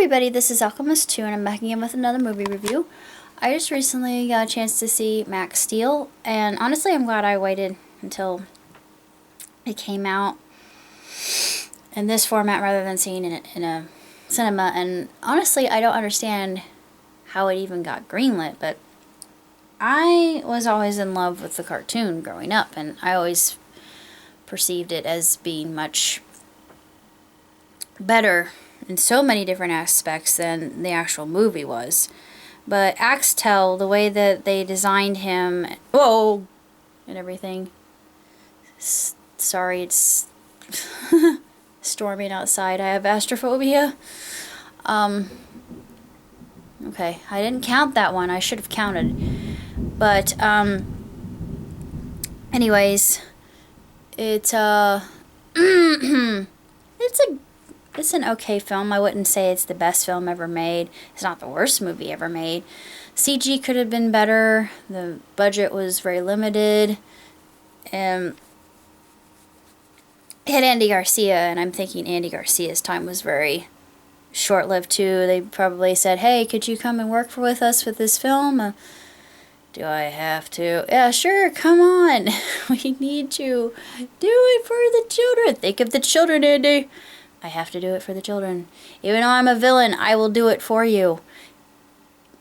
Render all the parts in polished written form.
everybody, this is Alchemist2 and I'm back again with another movie review. I just recently got a chance to see Max Steel, and honestly I'm glad I waited until it came out in this format rather than seeing it in a cinema. And honestly I don't understand how it even got greenlit, but I was always in love with the cartoon growing up, and I always perceived it as being much better in so many different aspects than the actual movie was. But Axtell, the way that they designed him, whoa, and everything. Sorry, it's storming outside. I have astrophobia. Okay, I didn't count that one. I should have counted. But anyways, it's it's an okay film. I wouldn't say it's the best film ever made. It's not the worst movie ever made. CG could have been better. The budget was very limited. It had Andy Garcia, and I'm thinking Andy Garcia's time was very short-lived too. They probably said, hey, could you come and work with us with this film? Do I have to? Yeah, sure, come on. We need you. Do it for the children. Think of the children, Andy. I have to do it for the children. Even though I'm a villain, I will do it for you.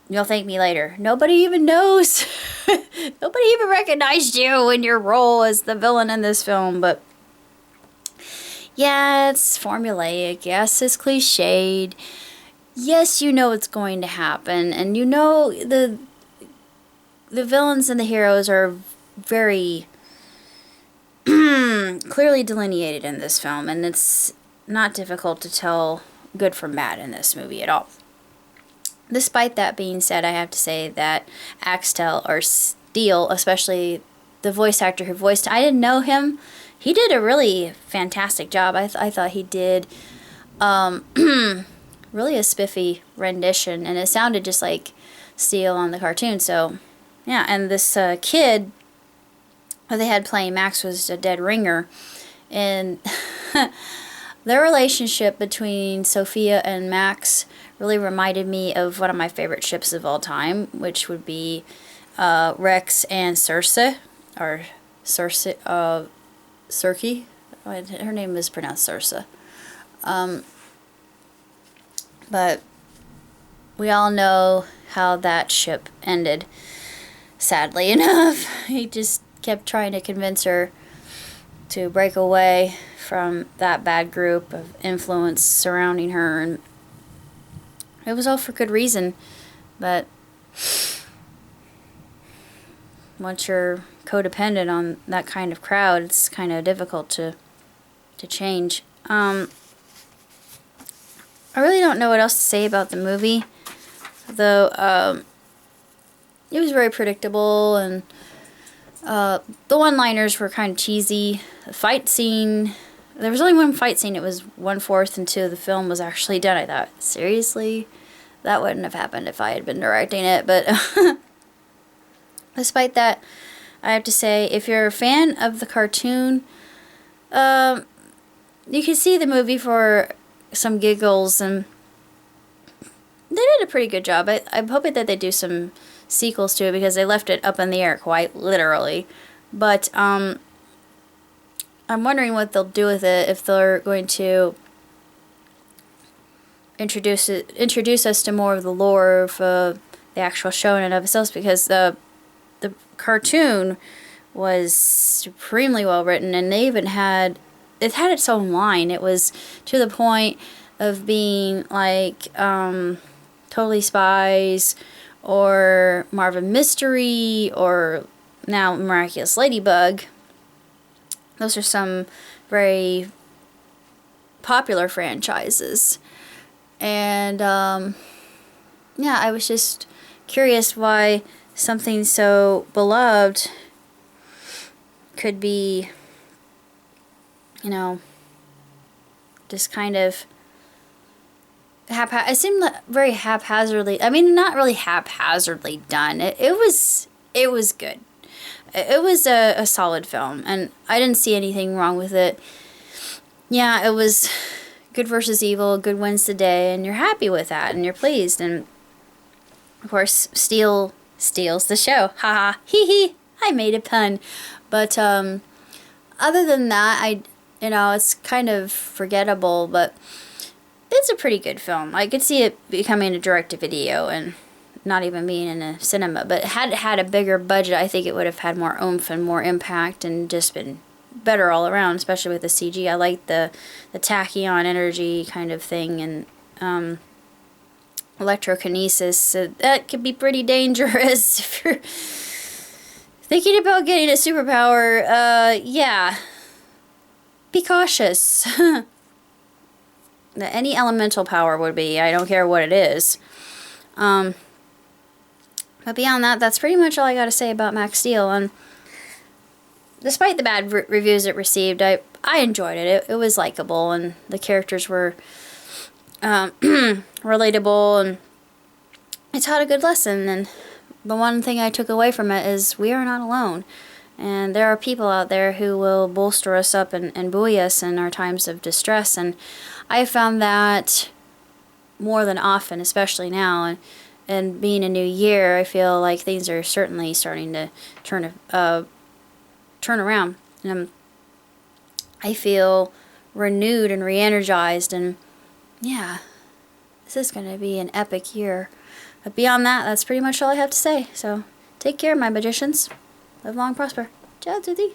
You'll thank me later. Nobody even knows. Nobody even recognized you in your role as the villain in this film. But yeah, it's formulaic. Yes, it's cliched. Yes, you know it's going to happen. And you know the villains and the heroes are very clearly delineated in this film. And it's not difficult to tell good from bad in this movie at all. Despite that being said, I have to say that Axtell, or Steel, especially the voice actor who voiced, I didn't know him. He did a really fantastic job. I thought he did really a spiffy rendition, and it sounded just like Steel on the cartoon. So yeah, and this kid who they had playing Max was a dead ringer, and the relationship between Sophia and Max really reminded me of one of my favorite ships of all time, which would be Rex and Circe, or Circe, Circe. Her name is pronounced Circe. But we all know how that ship ended, sadly enough. He just kept trying to convince her to break away from that bad group of influence surrounding her, and it was all for good reason. But once you're codependent on that kind of crowd, it's kind of difficult to change. I really don't know what else to say about the movie, though. It was very predictable, and the one-liners were kind of cheesy. The fight scene, there was only one fight scene. It was 1/4 into the film was actually done. I thought, seriously? That wouldn't have happened if I had been directing it. But despite that, I have to say, if you're a fan of the cartoon, you can see the movie for some giggles, and they did a pretty good job. I'm hoping that they do some sequels to it, because they left it up in the air quite literally. But I'm wondering what they'll do with it, if they're going to introduce us to more of the lore of the actual show in and of itself, because the cartoon was supremely well written, and they even had its own line. It was to the point of being like Totally Spies, or Marvin Mystery, or now Miraculous Ladybug. Those are some very popular franchises. And yeah, I was just curious why something so beloved could be, you know, just kind of it seemed very haphazardly. I mean, not really haphazardly done. It was good. It was a solid film, and I didn't see anything wrong with it. Yeah, it was good versus evil, good wins the day, and you're happy with that, and you're pleased. And of course, Steel steals the show. Haha, hee hee. I made a pun. But other than that, it's kind of forgettable, but it's a pretty good film. I could see it becoming a direct-to-video and not even being in a cinema. But had it had a bigger budget, I think it would have had more oomph and more impact and just been better all around, especially with the CG. I like the tachyon energy kind of thing, and electrokinesis. So that could be pretty dangerous if you're thinking about getting a superpower. Yeah. Be cautious. Any elemental power would be. I don't care what it is. But beyond that, that's pretty much all I got to say about Max Steel. And despite the bad reviews it received, I enjoyed it. It was likable, and the characters were relatable, and it taught a good lesson. And the one thing I took away from it is we are not alone. And there are people out there who will bolster us up and buoy us in our times of distress. And I found that more than often, especially now. And being a new year, I feel like things are certainly starting to turn around. And I feel renewed and re-energized. And yeah, this is going to be an epic year. But beyond that, that's pretty much all I have to say. So take care, my magicians. Live long, prosper. Ciao, Tutti.